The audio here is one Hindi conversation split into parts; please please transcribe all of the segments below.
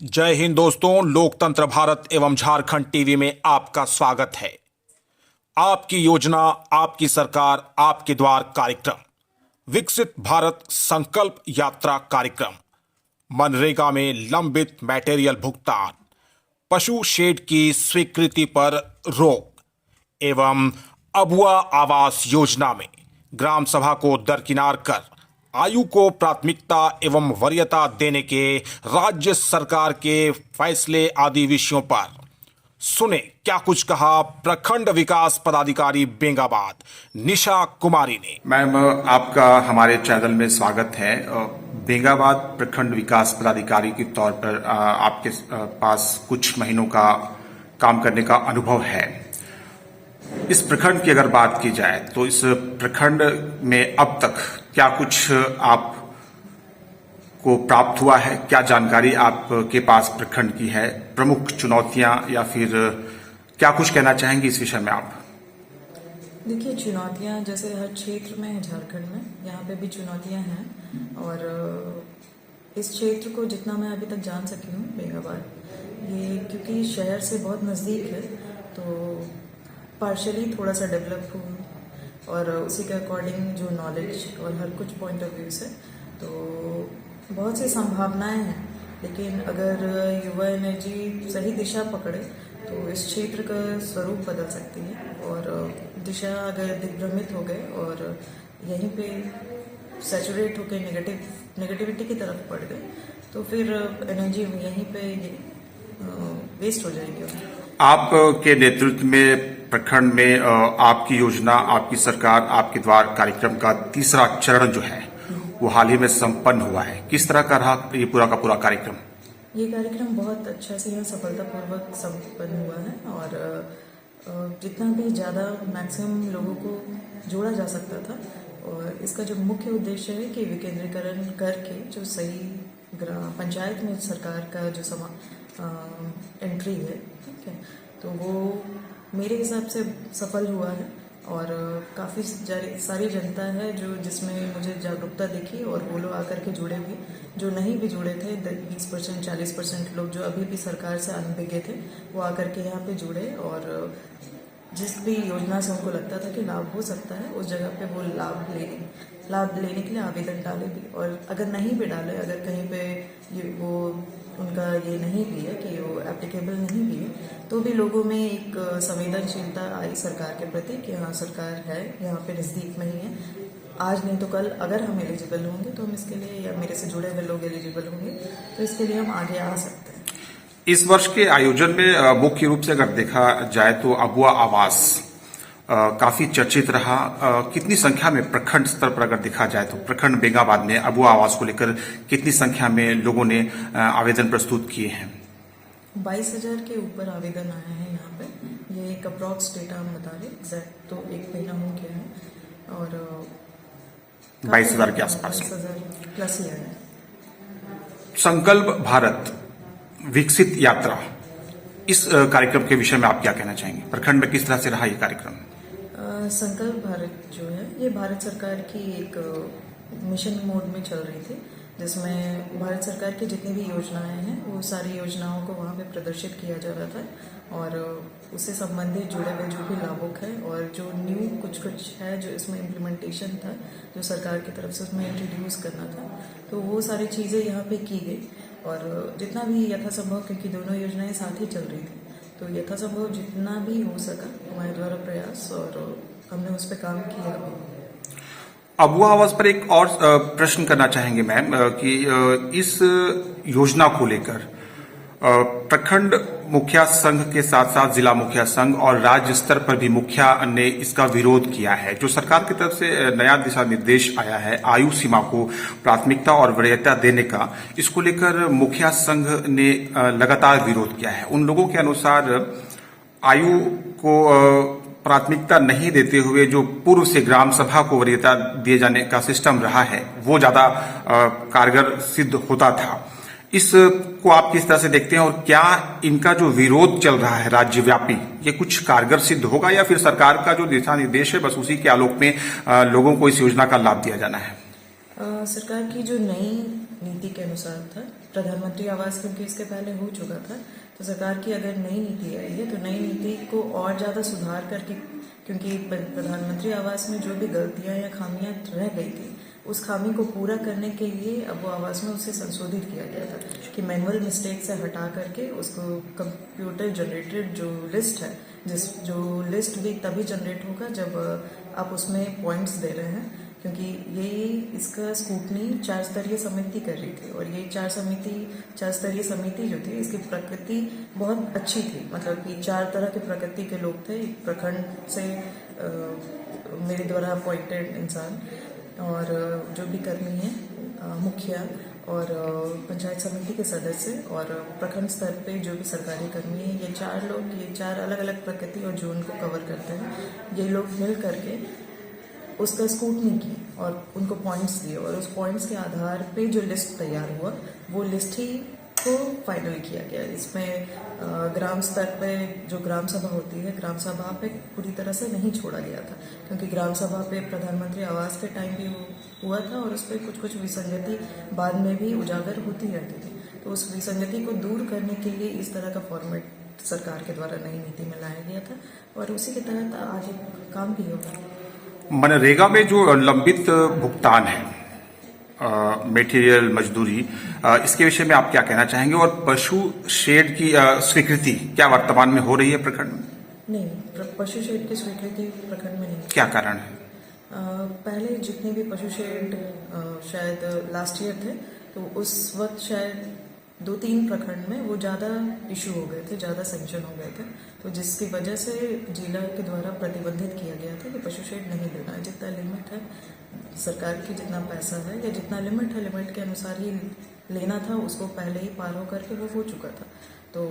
जय हिंद दोस्तों, लोकतंत्र भारत एवं झारखंड टीवी में आपका स्वागत है। आपकी योजना, आपकी सरकार, आपके द्वार कार्यक्रम, विकसित भारत संकल्प यात्रा कार्यक्रम, मनरेगा में लंबित मटेरियल भुगतान, पशु शेड की स्वीकृति पर रोक एवं अबुआ आवास योजना में ग्राम सभा को दरकिनार कर आयु को प्राथमिकता एवं वरीयता देने के राज्य सरकार के फैसले आदि विषयों पर सुने क्या कुछ कहा प्रखंड विकास पदाधिकारी बेंगाबाद निशा कुमारी ने। मैम, आपका हमारे चैनल में स्वागत है। बेंगाबाद प्रखंड विकास पदाधिकारी के तौर पर आपके पास कुछ महीनों का काम करने का अनुभव है। इस प्रखंड की अगर बात की जाए तो इस प्रखंड में अब तक क्या कुछ आप को प्राप्त हुआ है, क्या जानकारी आपके पास प्रखंड की है, प्रमुख चुनौतियां या फिर क्या कुछ कहना चाहेंगे इस विषय में आप? देखिए, चुनौतियां जैसे हर क्षेत्र में है, झारखंड में यहाँ पे भी चुनौतियां हैं। और इस क्षेत्र को जितना मैं अभी तक जान सकी हूँ, बेंगाबाद ये क्योंकि शहर से बहुत नज़दीक है तो पार्शली थोड़ा सा डेवलप हुआ और उसी के अकॉर्डिंग जो नॉलेज और हर कुछ पॉइंट ऑफ व्यू से तो बहुत सी संभावनाएं हैं। लेकिन अगर युवा एनर्जी सही दिशा पकड़े तो इस क्षेत्र का स्वरूप बदल सकती है। और दिशा अगर दिग्भ्रमित हो गए और यहीं पे सैचुरेट होकर नेगेटिविटी की तरफ पड़ गए तो फिर एनर्जी यहीं पे वेस्ट हो जाएगी। आपके नेतृत्व में प्रखंड में आपकी योजना, आपकी सरकार, आपके द्वार कार्यक्रम का तीसरा चरण जो है वो हाल ही में संपन्न हुआ है। किस तरह का रहा ये पूरा का पूरा कार्यक्रम? ये कार्यक्रम बहुत अच्छा से सफलतापूर्वक संपन्न हुआ है और जितना भी ज़्यादा मैक्सिमम लोगों को जोड़ा जा सकता था। और इसका जो मुख्य उद्देश्य है कि विकेंद्रीकरण करके जो सही पंचायत में सरकार का जो एंट्री है, ठीक है, तो वो मेरे हिसाब से सफल हुआ है। और काफ़ी सारी जनता है जो जिसमें मुझे जागरूकता दिखी और वो लोग आकर के जुड़े भी, जो नहीं भी जुड़े थे 20% 40% लोग जो अभी भी सरकार से अनभिज्ञ थे वो आकर के यहाँ पे जुड़े और जिस भी योजना से उनको लगता था कि लाभ हो सकता है उस जगह पे वो लाभ लेने के लिए आवेदन डाले भी। और अगर नहीं भी डाले, अगर कहीं पे वो उनका ये नहीं भी है कि वो एप्लीकेबल नहीं भी है तो भी लोगों में एक संवेदनशीलता आई सरकार के प्रति कि हाँ सरकार है यहाँ पे नज़दीक में ही है, आज नहीं तो कल अगर हम एलिजिबल होंगे तो हम इसके लिए, या मेरे से जुड़े हुए लोग एलिजिबल होंगे तो इसके लिए हम आगे आ सकते हैं। इस वर्ष के आयोजन में मुख्य रूप से अगर देखा जाए तो अबुआ आवास काफी चर्चित रहा। कितनी संख्या में प्रखंड स्तर पर अगर देखा जाए तो प्रखंड बेंगाबाद में अबुआ आवास को लेकर कितनी संख्या में लोगों ने आवेदन प्रस्तुत किए हैं? 22,000 के ऊपर आवेदन आए हैं यहाँ पे। ये एक अप्रॉक्स डेटा हम बता रहे, एग्जैक्ट तो एक महीना हो गया है और 22,000 के आसपास 22,000 प्लस ही आया है। संकल्प भारत विकसित यात्रा, इस कार्यक्रम के विषय में आप क्या कहना चाहेंगे? प्रखंड में किस तरह से रहा ये कार्यक्रम? संकल्प भारत जो है ये भारत सरकार की एक मिशन मोड में चल रही थी जिसमें भारत सरकार की जितनी भी योजनाएं हैं वो सारी योजनाओं को वहाँ पे प्रदर्शित किया जा रहा था और उससे संबंधित जुड़े हुए जो भी लाभुक है और जो न्यू कुछ है जो इसमें इम्प्लीमेंटेशन था जो सरकार की तरफ से उसमें इंट्रोड्यूस करना था तो वो सारी चीज़ें यहाँ पे की गई। और जितना भी यथासंभव, क्योंकि दोनों योजनाएं साथ ही चल रही थी तो यथासंभव जितना भी हो सका हमारे द्वारा प्रयास और हमने उस पर काम किया। अबुआ आवास पर एक और प्रश्न करना चाहेंगे मैम कि इस योजना को लेकर प्रखंड मुखिया संघ के साथ साथ जिला मुखिया संघ और राज्य स्तर पर भी मुखिया ने इसका विरोध किया है। जो सरकार की तरफ से नया दिशा निर्देश आया है आयु सीमा को प्राथमिकता और वरीयता देने का, इसको लेकर मुखिया संघ ने लगातार विरोध किया है। उन लोगों के अनुसार आयु को प्राथमिकता नहीं देते हुए जो पूर्व से ग्राम सभा को वरीयता दिए जाने का सिस्टम रहा है वो ज्यादा कारगर सिद्ध होता था। इसको आप किस तरह से देखते हैं और क्या इनका जो विरोध चल रहा है राज्यव्यापी ये कुछ कारगर सिद्ध होगा या फिर सरकार का जो दिशा निर्देश है बस उसी के आलोक में लोगों को इस योजना का लाभ दिया जाना है? सरकार की जो नई नीति के अनुसार था प्रधानमंत्री आवास क्योंकि इसके पहले हो चुका था, तो सरकार की अगर नई नीति आई है तो नई नीति को और ज़्यादा सुधार करके, क्योंकि प्रधानमंत्री आवास में जो भी गलतियां या खामियां रह गई थी उस खामी को पूरा करने के लिए अब वो आवास में उसे संशोधित किया गया था कि मैनुअल मिस्टेक से हटा करके उसको कंप्यूटर जनरेटेड जो लिस्ट है, जो लिस्ट भी तभी जनरेट होगा जब आप उसमें पॉइंट्स दे रहे हैं, क्योंकि ये इसका स्कूटनी 4 स्तरीय समिति कर रही थी और ये 4 स्तरीय समिति जो थी इसकी प्रकृति बहुत अच्छी थी, मतलब कि 4 तरह के प्रकृति के लोग थे, एक प्रखंड से मेरे द्वारा अपॉइंटेड इंसान और जो भी कर्मी है, मुखिया और पंचायत समिति के सदस्य और प्रखंड स्तर पे जो भी सरकारी कर्मी है, ये 4 लोग, ये 4 अलग अलग प्रकृति और जोन को कवर करते हैं। ये लोग मिल करके उसका स्कूटनी की और उनको पॉइंट्स दिए और उस पॉइंट्स के आधार पे जो लिस्ट तैयार हुआ वो लिस्ट ही को फाइनल किया गया। इसमें ग्राम स्तर पे जो ग्राम सभा होती है, ग्राम सभा पे पूरी तरह से नहीं छोड़ा गया था, क्योंकि ग्राम सभा पे प्रधानमंत्री आवास के टाइम भी हुआ था और उस पर कुछ कुछ विसंगति बाद में भी उजागर होती रहती थी। तो उस विसंगति को दूर करने के लिए इस तरह का फॉर्मेट सरकार के द्वारा नई नीति में लाया गया था और उसी के तहत आगे काम भी होगा। मनरेगा में जो लंबित भुगतान है, मटेरियल मजदूरी, इसके विषय में आप क्या कहना चाहेंगे और पशु शेड की स्वीकृति क्या वर्तमान में हो रही है प्रखंड में? नहीं, पशु शेड की स्वीकृति प्रखंड में नहीं। क्या कारण है? पहले जितने भी पशु शेड शायद लास्ट ईयर थे तो उस वक्त शायद 2-3 प्रखंड में वो ज़्यादा इशू हो गए थे, ज़्यादा सेंक्शन हो गए थे, तो जिसकी वजह से जिला के द्वारा प्रतिबंधित किया गया था कि पशु शेड नहीं देना है। जितना लिमिट है सरकार की, जितना पैसा है या जितना लिमिट है, लिमिट के अनुसार ही लेना था, उसको पहले ही पार हो करके वो हो चुका था। तो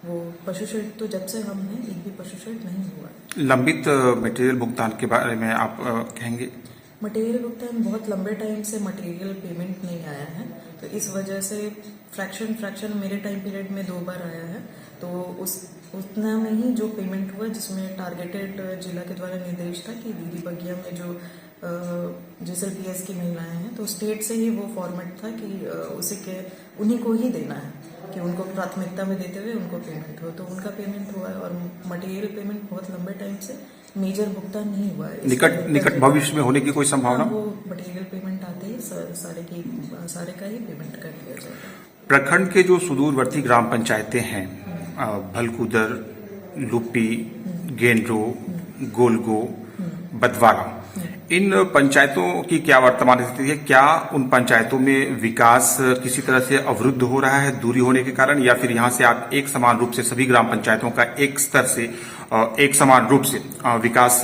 वो पशु शेड तो जब से हमने एक भी पशु शेड नहीं हुआ। लंबित मटेरियल भुगतान के बारे में आप कहेंगे? मटेरियल भुगतान बहुत लंबे टाइम से मटेरियल पेमेंट नहीं आया है, तो इस वजह से फ्रैक्शन मेरे टाइम पीरियड में 2 बार आया है, तो उतना में ही जो पेमेंट हुआ, जिसमें टारगेटेड जिला के द्वारा निर्देश था कि दीदी बगिया में जो JSLPS की महिलाएं हैं, तो स्टेट से ही वो फॉर्मेट था कि उसी के उन्हीं को ही देना है, कि उनको प्राथमिकता में देते हुए उनको पेमेंट हो, तो उनका पेमेंट हुआ है और मटेरियल पेमेंट बहुत लंबे टाइम से मेजर भुगतान नहीं हुआ है। निकट भविष्य में होने की कोई संभावना? वो मटेरियल पेमेंट आते ही सारे का ही पेमेंट कर दिया जाएगा। प्रखंड के जो सुदूरवर्ती ग्राम पंचायतें हैं, भलकुदर, लुप्पी, गेंड्रो, गोलगो, बदवारा, इन पंचायतों की क्या वर्तमान स्थिति है? क्या उन पंचायतों में विकास किसी तरह से अवरुद्ध हो रहा है दूरी होने के कारण, या फिर यहाँ से आप एक समान रूप से सभी ग्राम पंचायतों का एक स्तर से एक समान रूप से विकास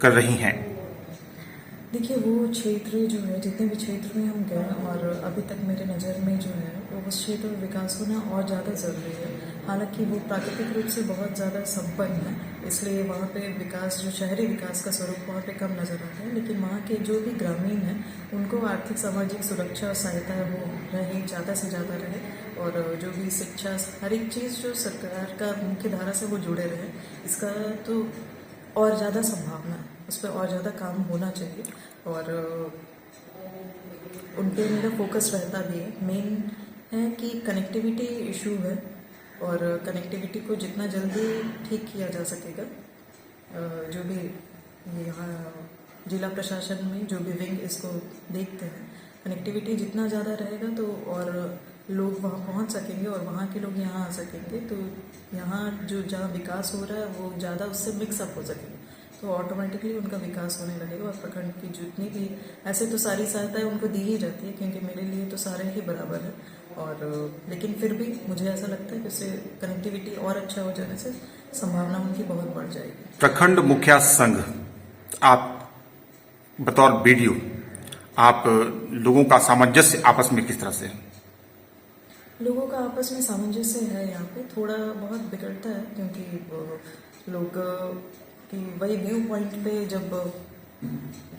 कर रही हैं? देखिए, वो क्षेत्र जो है, जितने भी क्षेत्र में हम गए और अभी तक मेरे नज़र में जो है वो उस क्षेत्र में विकास होना और ज़्यादा ज़रूरी है। हालांकि वो प्राकृतिक रूप से बहुत ज़्यादा संपन्न है, इसलिए वहाँ पे विकास, जो शहरी विकास का स्वरूप वहाँ पे कम नज़र आता है, लेकिन वहाँ के जो भी ग्रामीण हैं उनको आर्थिक सामाजिक सुरक्षा और सहायता वो रहे, ज़्यादा से ज़्यादा रहे, और जो भी शिक्षा, हर एक चीज़ जो सरकार का मुख्य धारा से वो जुड़े रहे, इसका तो और ज़्यादा संभावना है, उस पर और ज़्यादा काम होना चाहिए और उन पर मेरा फोकस रहता भी है। मेन है कि कनेक्टिविटी इशू है और कनेक्टिविटी को जितना जल्दी ठीक किया जा सकेगा, जो भी यहाँ जिला प्रशासन में जो भी विंग इसको देखते हैं, कनेक्टिविटी जितना ज़्यादा रहेगा तो और लोग वहाँ पहुँच सकेंगे और वहाँ के लोग यहाँ आ सकेंगे, तो यहाँ जो जहाँ विकास हो रहा है वो ज़्यादा उससे मिक्सअप हो सकेंगे, तो ऑटोमेटिकली उनका विकास होने लगेगा। और प्रखंड की जितनी भी, ऐसे तो सारी सहायताएं उनको दी ही जाती है क्योंकि मेरे लिए तो सारे ही बराबर है, और लेकिन फिर भी मुझे ऐसा लगता है कि उससे कनेक्टिविटी और अच्छा हो जाने से संभावना उनकी बहुत बढ़ जाएगी। प्रखंड मुखिया संघ, आप बतौर बीडीओ, आप लोगों का सामंजस्य आपस में किस तरह से? लोगों का आपस में सामंजस्य है, यहाँ पे थोड़ा बहुत बिगड़ता है क्योंकि लोग कि वही व्यू पॉइंट पे जब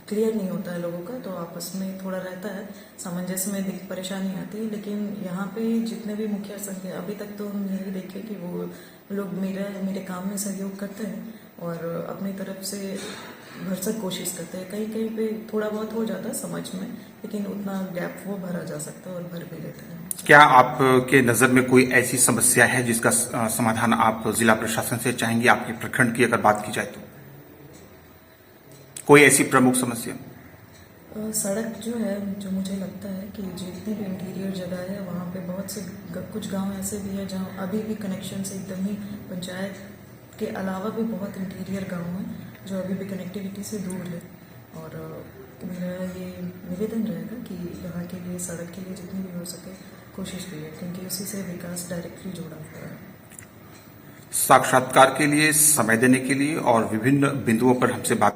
क्लियर नहीं होता है लोगों का, तो आपस में थोड़ा रहता है, सामंजस्य में परेशानी आती है। लेकिन यहाँ पे जितने भी मुखिया संघ हैं, अभी तक तो हम यही देखे कि वो लोग मेरे काम में सहयोग करते हैं और अपनी तरफ से भरसक कोशिश करते हैं। कहीं कहीं पे थोड़ा बहुत हो जाता है समझ में, लेकिन उतना गैप वो भरा जा सकता है और भर भी लेते हैं। क्या आपके नजर में कोई ऐसी समस्या है जिसका समाधान आप जिला प्रशासन से चाहेंगे? आपके प्रखंड की अगर बात की जाए तो कोई ऐसी प्रमुख समस्या? सड़क जो है, जो मुझे लगता है कि जितनी भी इंटीरियर जगह है वहाँ पे बहुत से कुछ गांव ऐसे भी है जहाँ अभी भी कनेक्शन से एकदम ही पंचायत के अलावा भी बहुत इंटीरियर गांव हैं जो अभी भी कनेक्टिविटी से दूर है। और मेरा ये निवेदन रहेगा कि यहाँ के लिए सड़क के लिए जितनी भी हो सके कोशिश करिए, क्योंकि उसी से विकास डायरेक्टली जुड़ा हुआ है। साक्षात्कार के लिए, समय देने के लिए और विभिन्न बिंदुओं पर हमसे बात